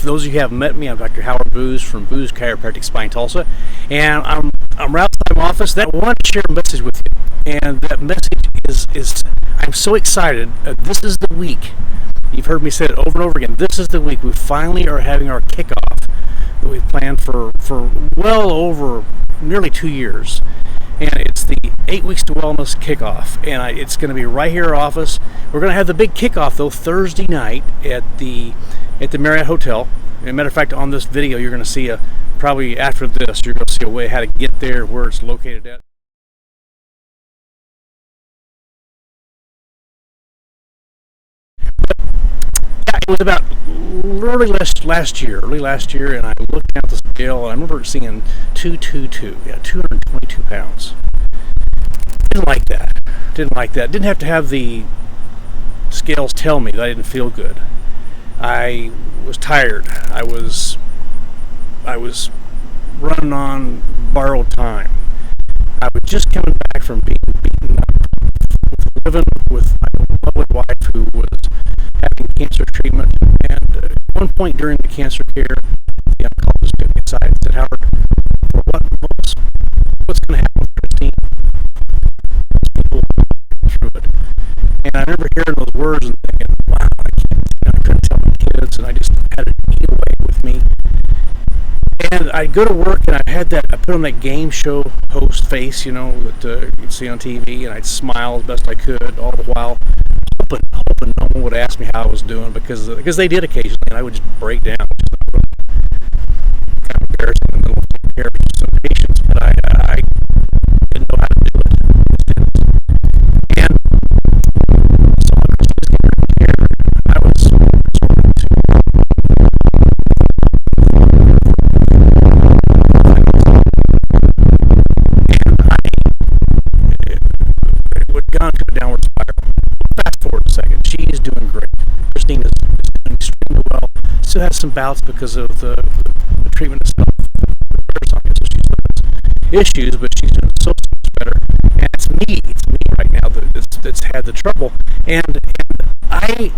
For those of you who haven't met me, I'm Dr. Howard Booz from Booz Chiropractic Spine Tulsa, and I'm right outside my office. That I wanted to share a message with you, and that message is I'm so excited. This is the week. You've heard me say it over and over again. This is the week we finally are having our kickoff that we've planned for well over nearly 2 years. And it's the 8 Weeks to Wellness kickoff, and it's going to be right here at our office. We're going to have the big kickoff though Thursday night at the Marriott Hotel. As a matter of fact, on this video, you're going to see probably after this, you're going to see a way how to get there, where it's located at. Yeah, it was about early last year, and I looked down at the scale, and I remember seeing 222 pounds. Didn't like that. Didn't have to have the scales tell me that I didn't feel good. I was tired. I was running on borrowed time. I was just coming back from being beaten up, living with my lovely wife who was having cancer treatment, and at one point during the cancer care, the oncologist took me aside and said, "Howard, what's going to happen with Christine? People through it." And I remember hearing those words and thinking, "Wow, I couldn't tell my kids," and I just had it eat away with me. And I'd go to work, and I put on that game show host face, that you'd see on TV, and I'd smile as best I could all the while, hoping no one would ask me how I was doing, because they did occasionally, and I would just break down, which is kind of embarrassing in the middle of care for some patients, but I didn't know how to do it. And so I was just getting care. I was sort of gone to a downward spiral. Fast forward a second. She's doing great. Christine is doing extremely well. Still has some bouts because of the treatment itself. So she has issues, but she's doing so much better. And it's me right now that's had the trouble. And early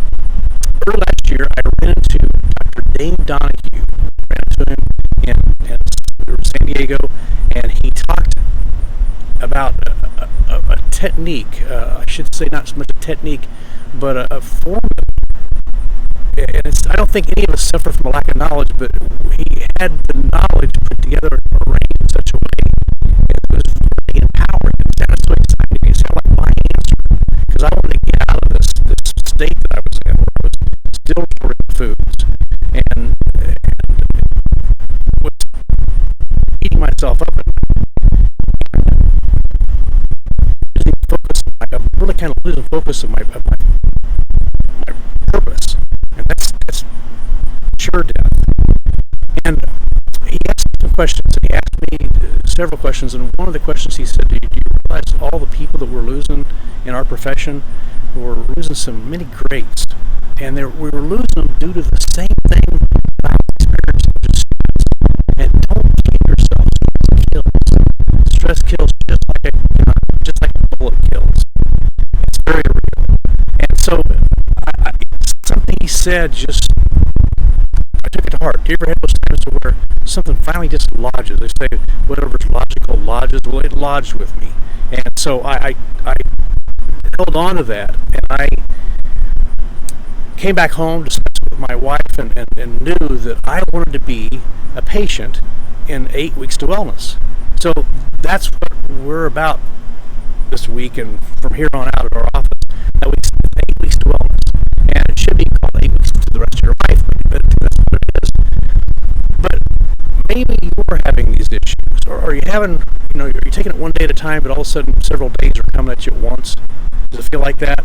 last year, I ran into Dr. Dane Donohue. Ran into him in San Diego, and he talked about a technique, I should say not so much a technique, but a formula. And I don't think any of us suffer from a lack of knowledge, but he had the knowledge put together and arranged in such a way that it was really empowering. It sounded so exciting. It sounded like my answer, because I wanted to get out of this state that I was in, where I was still reporting foods and was beating myself up. I'm really kind of losing focus of my purpose, and that's sure death. And he asked some questions, and he asked me several questions, and one of the questions he said, do you realize all the people that we're losing in our profession? We're losing many greats, and we were losing them due to the same thing that I experienced as students. And don't kid yourself, stress kills. Stress kills just like a bullet kills. It's very real. And so something he said I took it to heart. Do you ever have those times where something finally just lodges? They say whatever's logical lodges. Well, it lodged with me. And so I held on to that, and I came back home, discussed it with my wife, and knew that I wanted to be a patient in 8 Weeks to Wellness. So that's what we're about this week, and from here on out at our office. That week's 8 Weeks to Wellness, and it should be called 8 Weeks to the Rest of Your Life, but that's what it is. But maybe you're having these issues, or are you having, are you taking it one day at a time, but all of a sudden several days are coming at you at once? Does it feel like that?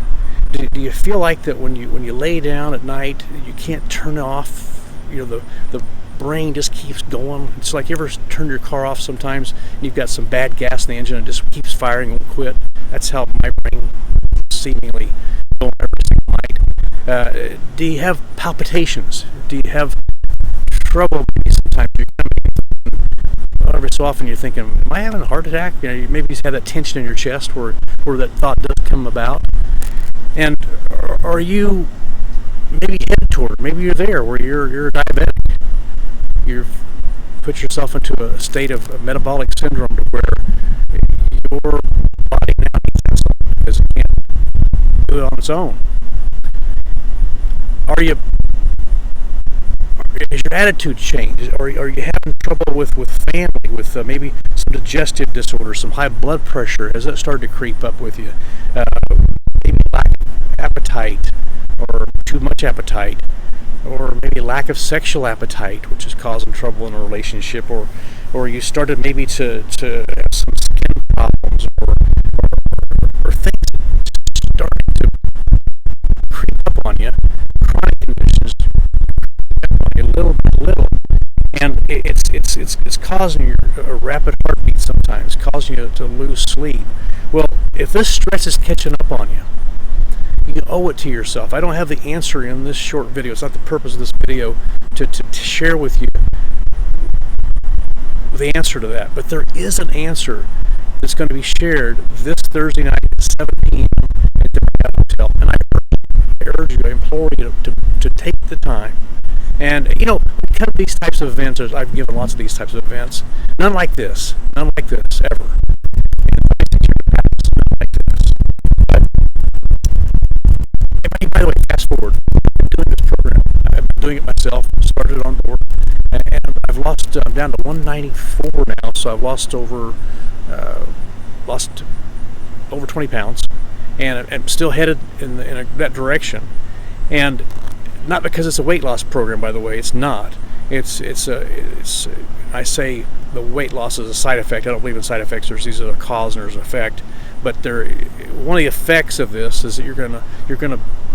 Do you feel like that when you lay down at night, you can't turn off, the brain just keeps going? It's like you ever turn your car off sometimes and you've got some bad gas in the engine and it just keeps firing and won't quit. That's how my brain seemingly going every single night. Do you have palpitations? Do you have trouble? Maybe sometimes every so often you're thinking, am I having a heart attack? Maybe you just have that tension in your chest where that thought does come about. And are you maybe headed toward, maybe you're there where you're diabetic, you've put yourself into a state of metabolic syndrome to where your body now needs insulin because it can't do it on its own. Has your attitude changed? Are you having trouble with family, with maybe some digestive disorders, some high blood pressure? Has that started to creep up with you? Maybe lack of appetite, or too much appetite, or maybe lack of sexual appetite, which is causing trouble in a relationship, or you started maybe to have some skin problems, or things starting to creep up on you, chronic conditions little by little, and it's causing a rapid heartbeat sometimes, causing you to lose sleep. Well, if this stress is catching up on you, you owe it to yourself. I don't have the answer in this short video. It's not the purpose of this video to share with you the answer to that, but there is an answer that's going to be shared this Thursday night at 7 p.m. at the Marriott Hotel, and I urge you, I implore you to take the time. And, when it comes to these types of events, I've given lots of these types of events. None like this, ever. And none like this. But, by the way, fast forward. I'm doing this program. I've been doing it myself. Started it on board. And I've lost, I'm down to 194 now, so I've lost over 20 pounds. And I'm still headed in that direction. And not because it's a weight loss program, by the way. It's not. I say the weight loss is a side effect. I don't believe in side effects. There's a cause and there's an effect. But one of the effects of this is that you're gonna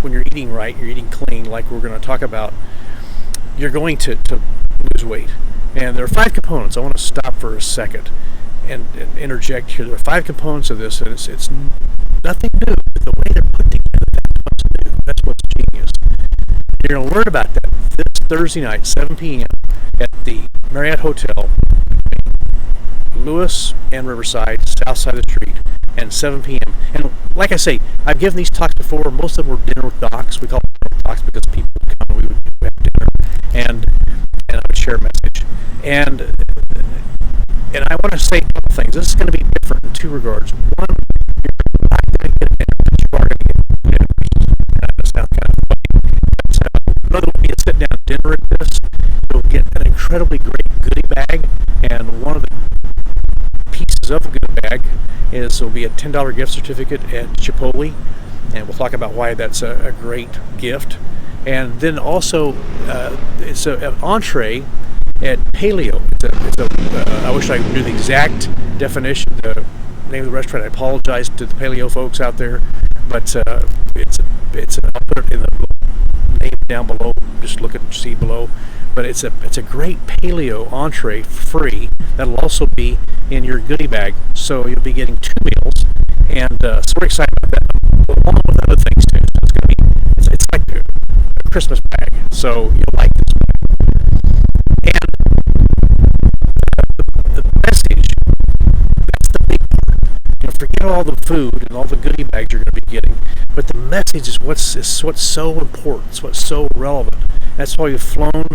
when you're eating right, you're eating clean, like we're gonna talk about. You're going to lose weight. And there are 5 components. I want to stop for a second and interject here. There are 5 components of this, and it's nothing new. The way they're put together, that's what's new. That's what's genius. You're going to learn about that this Thursday night, 7 p.m. at the Marriott Hotel, Lewis and Riverside, south side of the street, and 7 p.m. And like I say, I've given these talks before. Most of them were dinner with docs. We call them dinner with docs because people would come and we would have dinner, and I would share a message. And I want to say a couple things. This is going to be different in 2 regards. One, you're not going to get an but you are going to get dinners. That sounds kind of funny. But another way to sit down to dinner at this, you'll get an incredibly great goodie bag, and one of the pieces of the goodie bag will be a $10 gift certificate at Chipotle, and we'll talk about why that's a great gift. And then also, it's an entree at Paleo. I wish I knew the exact definition, the name of the restaurant. I apologize to the Paleo folks out there, but I'll put it in the name down below. Just look and see below. But it's a great Paleo entree, free. That'll also be in your goodie bag, so you'll be getting 2 meals, and so we're excited about that, along with other things too. It's going to be it's like a Christmas bag, so you'll like this bag. And the message, that's the big part. Forget all the food and all the goodie bags you're going to be getting, but the message is what's so important. It's what's so relevant. That's why we've flown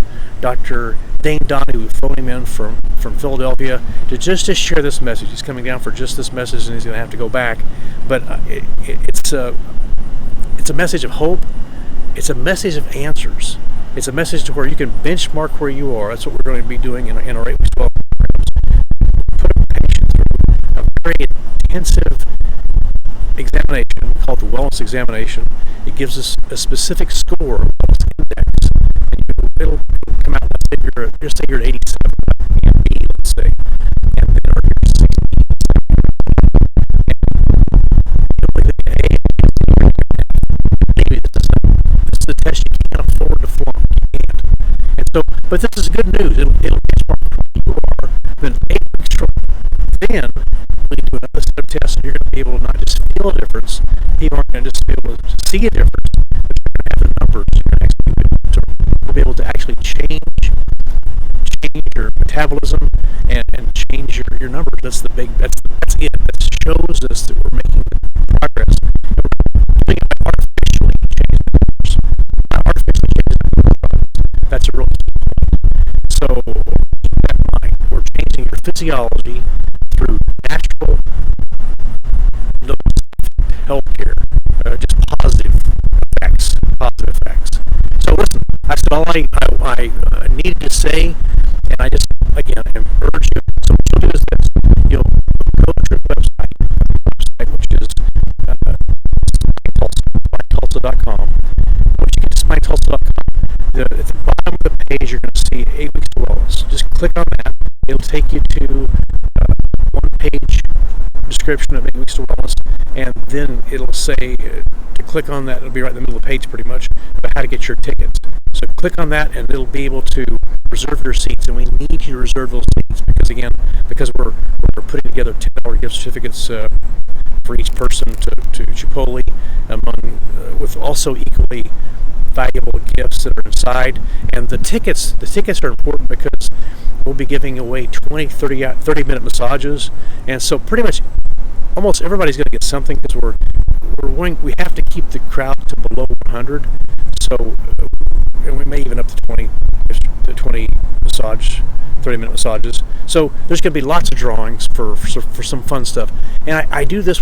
Dr. Dane Donohue. We've flown him in from Philadelphia to just share this message. He's coming down for just this message, and he's going to have to go back. But it's a message of hope. It's a message of answers. It's a message to where you can benchmark where you are. That's what we're going to be doing in our 8 weeks 12 programs. Put a patient through a very intensive examination called the wellness examination. It gives us a specific score, a wellness index. It'll come out, let's say you're at 87, and B, let's say, and then or you're 60, maybe this is a test you can't afford to flunk. You can't. And so, but this is good news. It'll benchmark who you are. Then 8 weeks from then, when you do another set of tests, you're going to be able to not just feel a difference, people aren't going to just be able to see a difference, but you're going to have the numbers. You're going to actually be able to actually change your metabolism and change your numbers. That's it. That shows us that we're making progress. We're doing it by artificially changing the numbers. Not artificially changing the numbers. That's a real key. So physiology through natural healthcare, just positive effects. Positive effects. So listen, I said all I needed to say, and I just again I urge you. So what you'll do is this: you'll go to your website, which is Tulsa.com. Once you get to Tulsa.com, at the bottom of the page, you're going to see 8 Weeks to Wellness. Just click on that. It'll take you to one-page description of 8 Weeks to Wellness, and then it'll say to click on that. It'll be right in the middle of the page, pretty much, about how to get your tickets. So click on that, and it'll be able to reserve your seats. And we need you to reserve those seats because we're putting together $10 gift certificates for each person to Chipotle, with also equally valuable gifts that are inside. And the tickets are important because we'll be giving away 30-minute massages, and so pretty much almost everybody's going to get something because we have to keep the crowd to below 100. So and we may even up to 20 30-minute massages. So there's going to be lots of drawings for some fun stuff. And I do this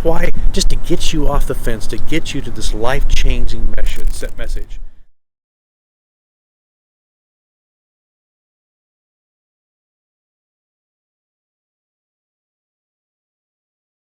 just to get you off the fence, to get you to this life-changing message.